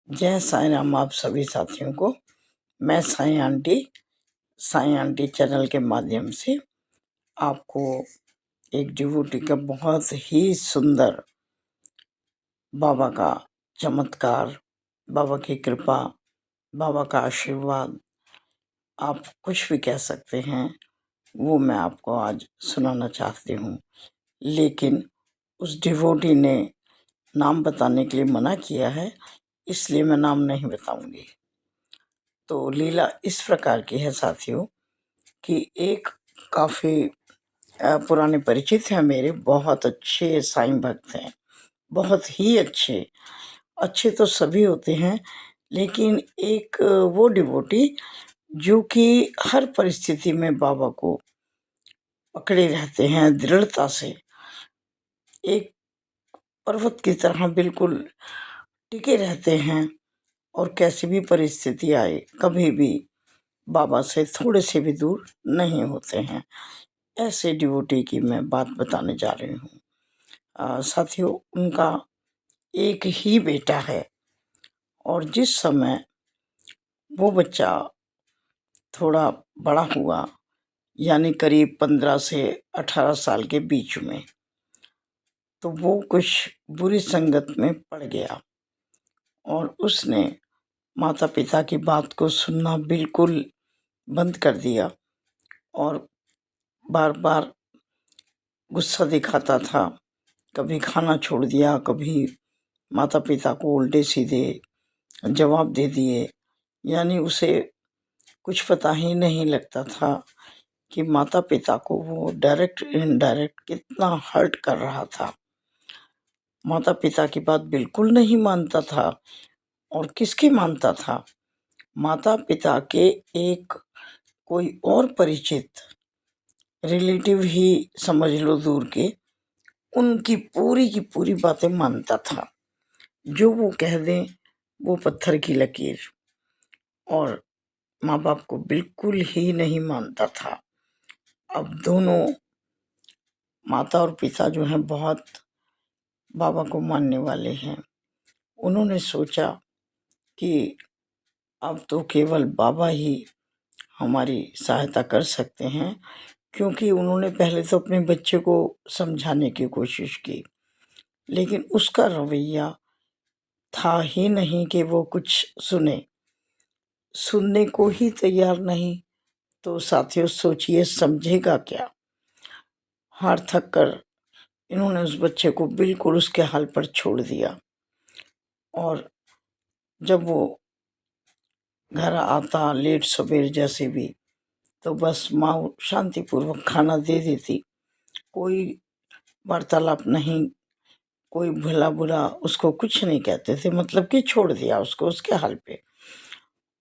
जय साईं राम आप सभी साथियों को। मैं साईं आंटी चैनल के माध्यम से आपको एक डिवोटी का बहुत ही सुंदर बाबा का चमत्कार, बाबा की कृपा, बाबा का आशीर्वाद, आप कुछ भी कह सकते हैं, वो मैं आपको आज सुनाना चाहती हूँ। लेकिन उस डिवोटी ने नाम बताने के लिए मना किया है, इसलिए मैं नाम नहीं बताऊंगी। तो लीला इस प्रकार की है साथियों कि एक काफ़ी पुराने परिचित हैं मेरे, बहुत अच्छे साईं भक्त हैं, बहुत ही अच्छे। अच्छे तो सभी होते हैं, लेकिन एक वो डिवोटी जो कि हर परिस्थिति में बाबा को पकड़े रहते हैं दृढ़ता से, एक पर्वत की तरह बिल्कुल टिके रहते हैं और कैसी भी परिस्थिति आए कभी भी बाबा से थोड़े से भी दूर नहीं होते हैं। ऐसे डिवोटी की मैं बात बताने जा रही हूँ। साथियों, उनका एक ही बेटा है और जिस समय वो बच्चा थोड़ा बड़ा हुआ, यानी करीब 15 से 18 साल के बीच में, तो वो कुछ बुरी संगत में पड़ गया और उसने माता पिता की बात को सुनना बिल्कुल बंद कर दिया और बार बार गुस्सा दिखाता था। कभी खाना छोड़ दिया, कभी माता पिता को उल्टे सीधे जवाब दे दिए। यानी उसे कुछ पता ही नहीं लगता था कि माता पिता को वो डायरेक्ट इनडायरेक्ट कितना हर्ट कर रहा था। माता पिता की बात बिल्कुल नहीं मानता था और किसकी मानता था? माता पिता के एक कोई और परिचित रिलेटिव ही समझ लो, दूर के, उनकी पूरी की पूरी बातें मानता था। जो वो कह दें वो पत्थर की लकीर, और माँ बाप को बिल्कुल ही नहीं मानता था। अब दोनों माता और पिता जो हैं बहुत बाबा को मानने वाले हैं। उन्होंने सोचा कि अब तो केवल बाबा ही हमारी सहायता कर सकते हैं, क्योंकि उन्होंने पहले तो अपने बच्चे को समझाने की कोशिश की, लेकिन उसका रवैया था ही नहीं कि वो कुछ सुनने को ही तैयार नहीं। तो साथियों सोचिए समझेगा क्या? हार थक कर इन्होंने उस बच्चे को बिल्कुल उसके हाल पर छोड़ दिया और जब वो घर आता लेट सवेर जैसे भी, तो बस माँ शांतिपूर्वक खाना दे देती, कोई वार्तालाप नहीं, कोई भला बुरा उसको कुछ नहीं कहते थे, मतलब कि छोड़ दिया उसको उसके हाल पे।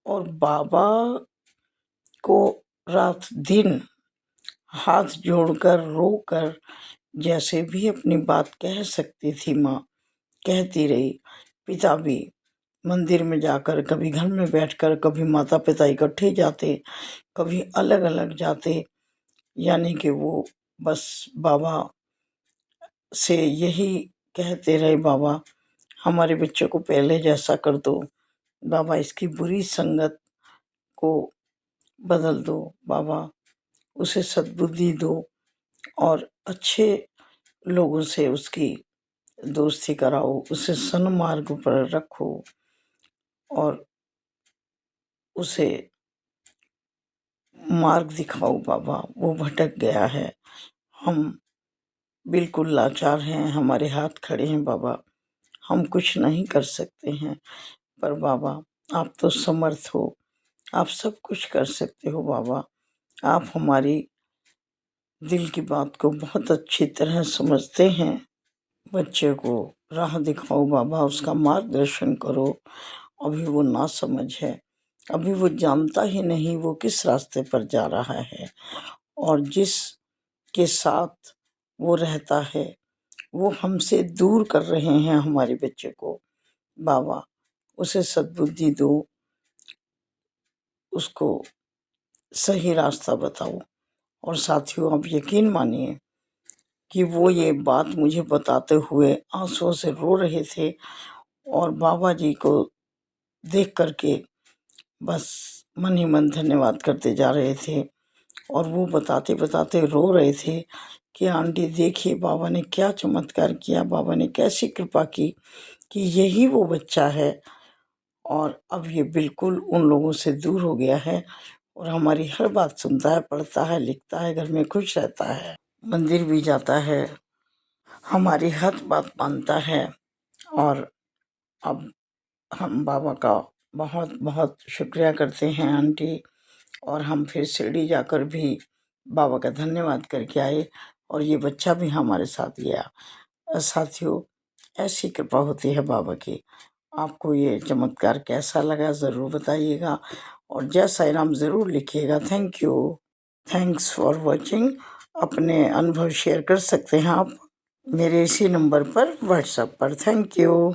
और बाबा को रात दिन हाथ जोड़कर रोकर जैसे भी अपनी बात कह सकती थी माँ, कहती रही। पिता भी मंदिर में जाकर, कभी घर में बैठकर, कभी माता पिता इकट्ठे जाते, कभी अलग अलग जाते। यानी कि वो बस बाबा से यही कहते रहे, बाबा हमारे बच्चे को पहले जैसा कर दो, बाबा इसकी बुरी संगत को बदल दो, बाबा उसे सद्बुद्धि दो और अच्छे लोगों से उसकी दोस्ती कराओ, उसे सन्मार्ग पर रखो और उसे मार्ग दिखाओ। बाबा वो भटक गया है, हम बिल्कुल लाचार हैं, हमारे हाथ खड़े हैं बाबा, हम कुछ नहीं कर सकते हैं, पर बाबा आप तो समर्थ हो, आप सब कुछ कर सकते हो बाबा, आप हमारी दिल की बात को बहुत अच्छी तरह समझते हैं। बच्चे को राह दिखाओ बाबा, उसका मार्गदर्शन करो। अभी वो नासमझ है, अभी वो जानता ही नहीं वो किस रास्ते पर जा रहा है, और जिस के साथ वो रहता है वो हमसे दूर कर रहे हैं हमारे बच्चे को। बाबा उसे सद्बुद्धि दो, उसको सही रास्ता बताओ। और साथियों आप यकीन मानिए कि वो ये बात मुझे बताते हुए आंसुओं से रो रहे थे और बाबा जी को देख करके बस मन ही मन धन्यवाद करते जा रहे थे। और वो बताते बताते रो रहे थे कि आंटी देखिए बाबा ने क्या चमत्कार किया, बाबा ने कैसी कृपा की कि यही वो बच्चा है और अब ये बिल्कुल उन लोगों से दूर हो गया है और हमारी हर बात सुनता है, पढ़ता है, लिखता है, घर में खुश रहता है, मंदिर भी जाता है, हमारी हर बात मानता है। और अब हम बाबा का बहुत बहुत शुक्रिया करते हैं आंटी, और हम फिर शिरडी जाकर भी बाबा का धन्यवाद करके आए और ये बच्चा भी हमारे साथ गया। साथियों, ऐसी कृपा होती है बाबा की। आपको ये चमत्कार कैसा लगा ज़रूर बताइएगा और जय साईं राम ज़रूर लिखिएगा। Thank you, thanks for watching. अपने अनुभव शेयर कर सकते हैं आप मेरे इसी नंबर पर व्हाट्सएप पर। Thank you.